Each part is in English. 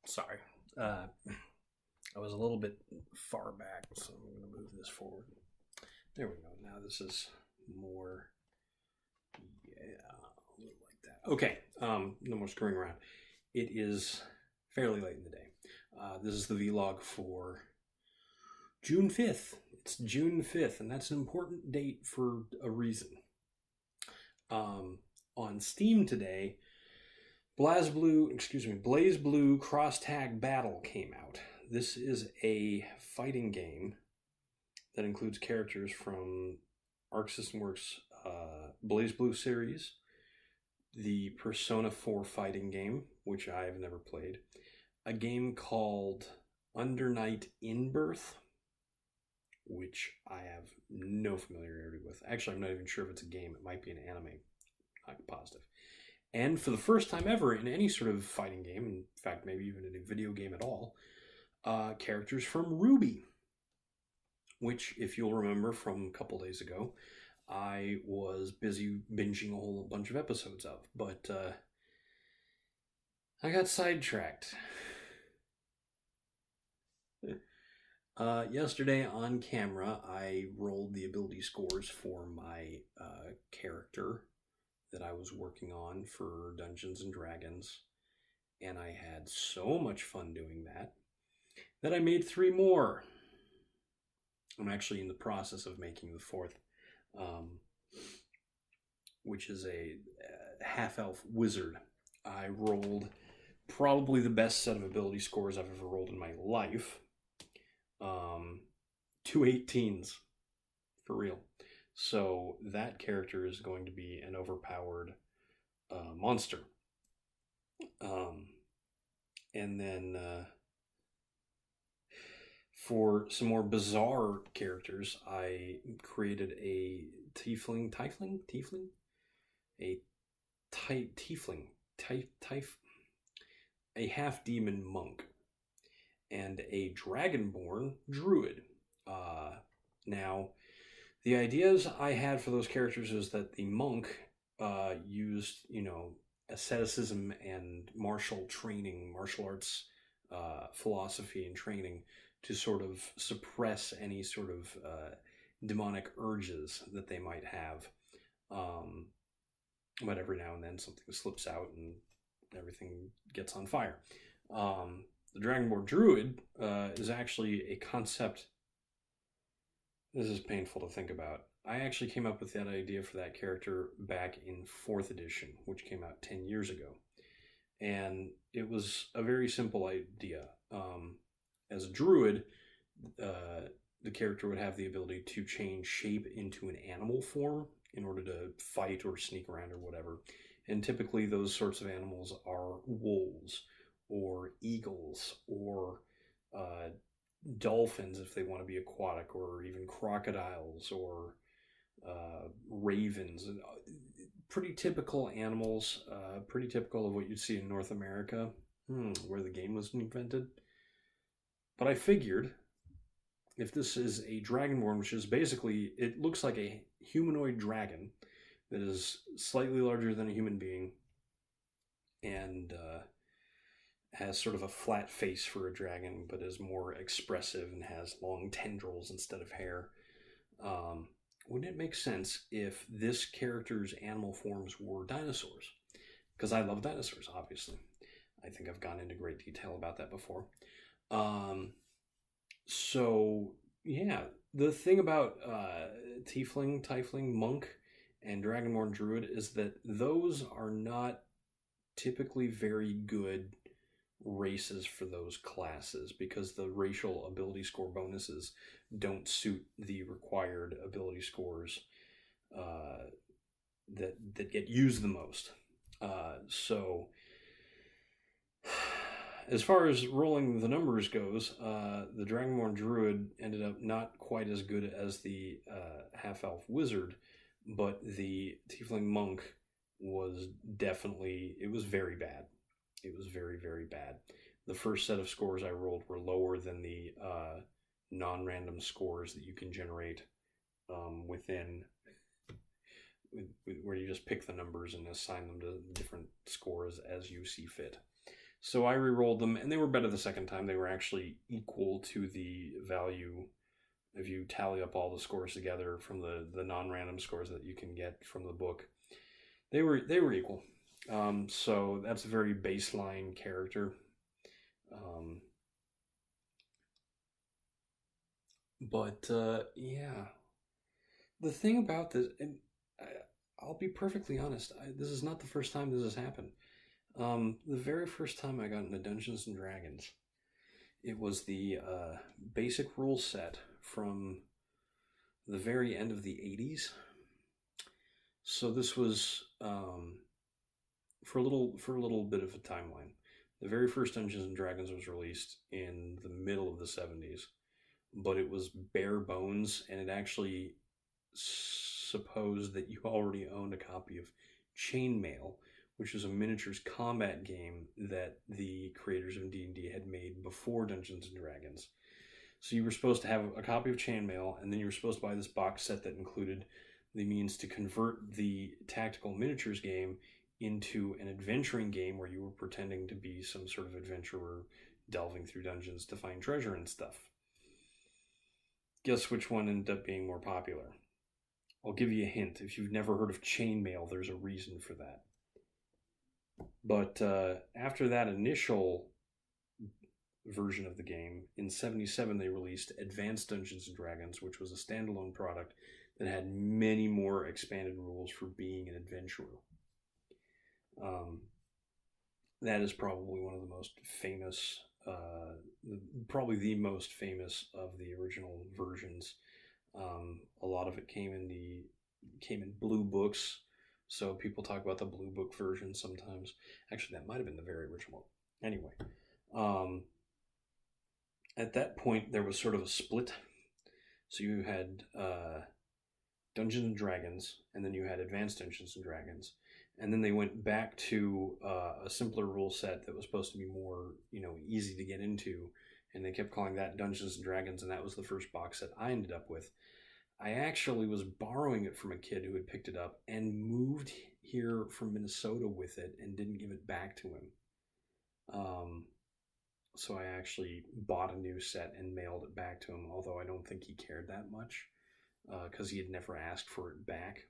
Sorry. Uh, I was a little bit far back, so I'm going to move this forward. There we go. Now this is more, yeah, a little like that. Okay, no more screwing around. It is fairly late in the day. This is the vlog for June 5th. It's June 5th, and that's an important date for a reason. On Steam today, Blaze Blue Cross Tag Battle came out. This is a fighting game that includes characters from Arc System Works' BlazBlue series, the Persona 4 fighting game, which I've never played, a game called Under Night In-Birth, which I have no familiarity with. Actually, I'm not even sure if it's a game. It might be an anime. I'm positive. And for the first time ever in any sort of fighting game, in fact, maybe even in a video game at all, characters from RWBY, which, if you'll remember from a couple days ago, I was busy binging a whole bunch of episodes of, but I got sidetracked. Yesterday on camera, I rolled the ability scores for my character that I was working on for Dungeons and Dragons, and I had so much fun doing that I made 3 more. I'm actually in the process of making the 4th, which is a half-elf wizard. I rolled probably the best set of ability scores I've ever rolled in my life. 2 18s, for real. So that character is going to be an overpowered monster. And then for some more bizarre characters, I created a tiefling, a half-demon monk, and a dragonborn druid. Now, the ideas I had for those characters is that the monk used, asceticism and martial arts philosophy and training to sort of suppress any sort of demonic urges that they might have. But every now and then something slips out and everything gets on fire. The Dragonborn Druid is actually a concept. This is painful to think about. I actually came up with that idea for that character back in 4th edition, which came out 10 years ago. And it was a very simple idea. As a druid, the character would have the ability to change shape into an animal form in order to fight or sneak around or whatever. And typically those sorts of animals are wolves or eagles or dolphins if they want to be aquatic, or even crocodiles or ravens. Pretty typical animals, pretty typical of what you'd see in North America, where the game was invented. But I figured if this is a dragonborn, which is basically, it looks like a humanoid dragon that is slightly larger than a human being and has sort of a flat face for a dragon, but is more expressive and has long tendrils instead of hair. Wouldn't it make sense if this character's animal forms were dinosaurs? Because I love dinosaurs, obviously. I think I've gone into great detail about that before. So, yeah, the thing about Tiefling, Monk, and Dragonborn Druid is that those are not typically very good races for those classes, because the racial ability score bonuses don't suit the required ability scores that get used the most. So as far as rolling the numbers goes, the Dragonborn Druid ended up not quite as good as the half-elf wizard, but the Tiefling Monk was definitely, it was very bad. It was very, very bad. The first set of scores I rolled were lower than the non-random scores that you can generate within, where you just pick the numbers and assign them to different scores as you see fit. So I re-rolled them, and they were better the second time. They were actually equal to the value if you tally up all the scores together from the non-random scores that you can get from the book. They were equal. So that's a very baseline character. But yeah, the thing about this, and I'll be perfectly honest, this is not the first time this has happened. The very first time I got into Dungeons and Dragons, it was the basic rule set from the very end of the 80s. So this was for a little bit of a timeline. The very first Dungeons and Dragons was released in the middle of the 70s, but it was bare bones, and it actually supposed that you already owned a copy of Chainmail, which was a miniatures combat game that the creators of D&D had made before Dungeons and Dragons. So you were supposed to have a copy of Chainmail, and then you were supposed to buy this box set that included the means to convert the tactical miniatures game into an adventuring game where you were pretending to be some sort of adventurer delving through dungeons to find treasure and stuff. Guess which one ended up being more popular? I'll give you a hint. If you've never heard of Chainmail, there's a reason for that. But after that initial version of the game, in 77 they released Advanced Dungeons & Dragons, which was a standalone product that had many more expanded rules for being an adventurer. That is probably one of the most famous, probably the most famous of the original versions. A lot of it came in blue books, so people talk about the blue book version sometimes. Actually, that might have been the very original. Anyway, at that point there was sort of a split. So you had Dungeons and Dragons, and then you had Advanced Dungeons and Dragons, and then they went back to a simpler rule set that was supposed to be more, easy to get into, and they kept calling that Dungeons and Dragons, and that was the first box set I ended up with. I actually was borrowing it from a kid who had picked it up and moved here from Minnesota with it and didn't give it back to him. So I actually bought a new set and mailed it back to him, although I don't think he cared that much because he had never asked for it back.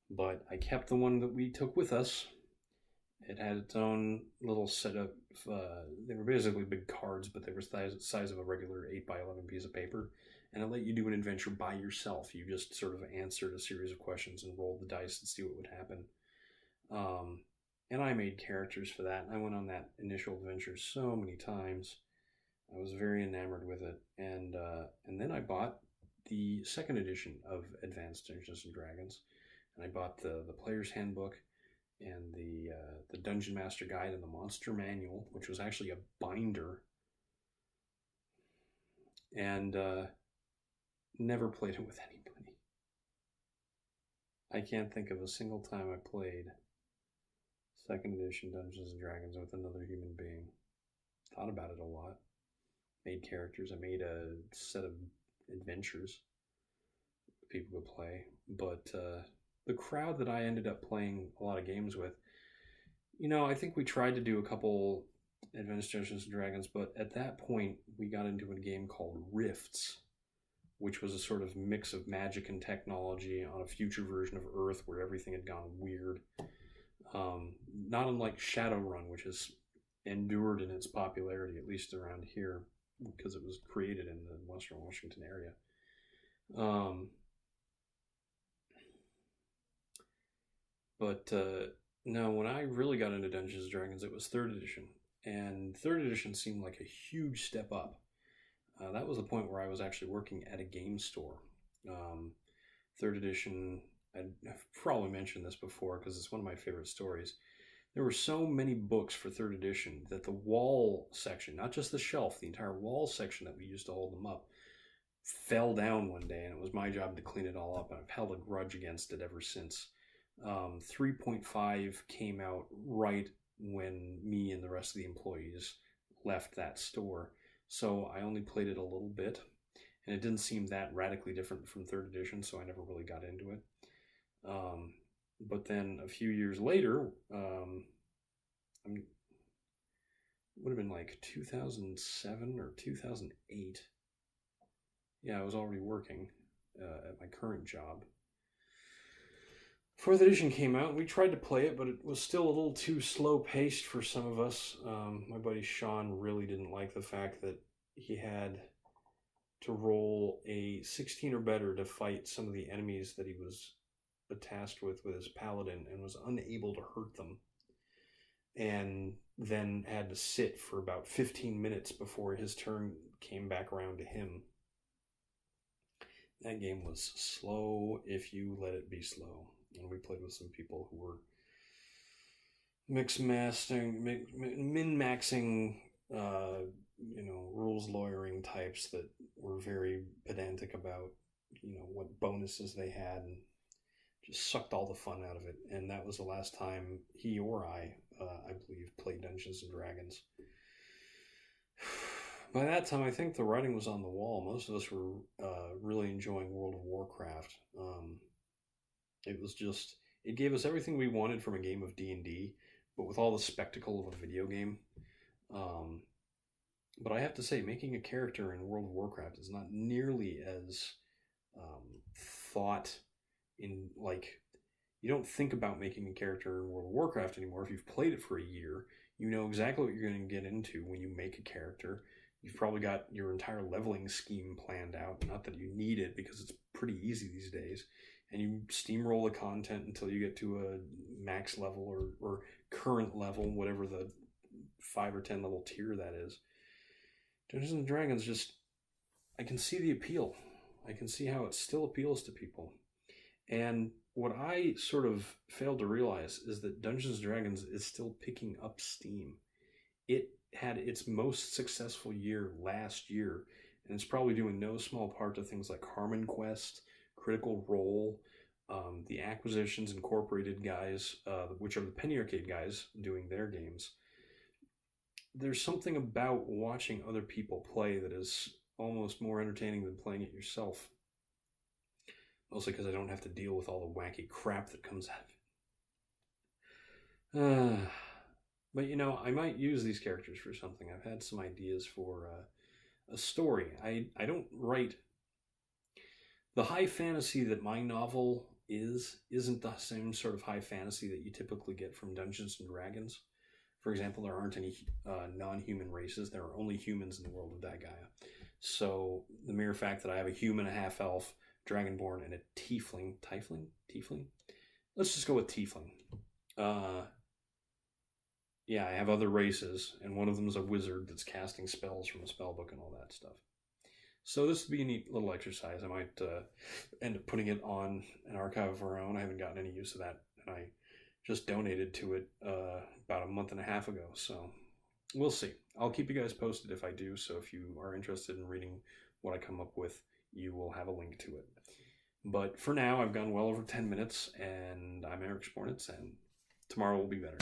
But I kept the one that we took with us. It had its own little setup. They were basically big cards, but they were the size of a regular 8x11 piece of paper. And it let you do an adventure by yourself. You just sort of answered a series of questions and rolled the dice and see what would happen. And I made characters for that. I went on that initial adventure so many times. I was very enamored with it. And then I bought the second edition of Advanced Dungeons and Dragons. And I bought the Player's Handbook and the Dungeon Master Guide and the Monster Manual, which was actually a binder. And never played it with anybody. I can't think of a single time I played second edition Dungeons and Dragons with another human being. Thought about it a lot. Made characters. I made a set of adventures people could play. But the crowd that I ended up playing a lot of games with, I think we tried to do a couple Advanced Dungeons and Dragons, but at that point we got into a game called Rifts, which was a sort of mix of magic and technology on a future version of Earth where everything had gone weird. Not unlike Shadowrun, which has endured in its popularity, at least around here, because it was created in the Western Washington area. But no, when I really got into Dungeons & Dragons, it was 3rd edition. And 3rd edition seemed like a huge step up. That was the point where I was actually working at a game store. 3rd edition, I've probably mentioned this before because it's one of my favorite stories. There were so many books for 3rd edition that the wall section, not just the shelf, the entire wall section that we used to hold them up, fell down one day, and it was my job to clean it all up. And I've held a grudge against it ever since. 3.5 came out right when me and the rest of the employees left that store. So I only played it a little bit, and it didn't seem that radically different from 3rd edition, so I never really got into it. But then a few years later, would have been like 2007 or 2008. Yeah, I was already working at my current job. Fourth edition came out. We tried to play it, but it was still a little too slow paced for some of us. My buddy Sean really didn't like the fact that he had to roll a 16 or better to fight some of the enemies that he was tasked with his paladin, and was unable to hurt them, and then had to sit for about 15 minutes before his turn came back around to him. That game was slow if you let it be slow. And we played with some people who were min-maxing, rules lawyering types that were very pedantic about, what bonuses they had, and just sucked all the fun out of it. And that was the last time he or I believe, played Dungeons and Dragons. By that time, I think the writing was on the wall. Most of us were really enjoying World of Warcraft. It gave us everything we wanted from a game of D&D, but with all the spectacle of a video game. But I have to say, making a character in World of Warcraft is not nearly as thought in, like, you don't think about making a character in World of Warcraft anymore. If you've played it for a year, you know exactly what you're going to get into when you make a character. You've probably got your entire leveling scheme planned out. Not that you need it, because it's pretty easy these days. And you steamroll the content until you get to a max level or current level, whatever the 5 or 10 level tier that is. Dungeons and Dragons I can see the appeal. I can see how it still appeals to people. And what I sort of failed to realize is that Dungeons and Dragons is still picking up steam. It had its most successful year last year, and it's probably due in no small part to things like Harmon Quest, Critical Role, the Acquisitions Incorporated guys, which are the Penny Arcade guys doing their games. There's something about watching other people play that is almost more entertaining than playing it yourself. Mostly because I don't have to deal with all the wacky crap that comes out of it. But I might use these characters for something. I've had some ideas for a story. I don't write... The high fantasy that my novel isn't the same sort of high fantasy that you typically get from Dungeons and Dragons. For example, there aren't any non-human races. There are only humans in the world of Dagaia. So the mere fact that I have a human, a half-elf, Dragonborn, and a tiefling. Tiefling? Let's just go with tiefling. Yeah, I have other races, and one of them is a wizard that's casting spells from a spell book and all that stuff. So this would be a neat little exercise. I might end up putting it on an archive of our own. I haven't gotten any use of that, and I just donated to it about a month and a half ago. So we'll see. I'll keep you guys posted if I do. So if you are interested in reading what I come up with, you will have a link to it. But for now, I've gone well over 10 minutes, and I'm Eric Spornitz, and tomorrow will be better.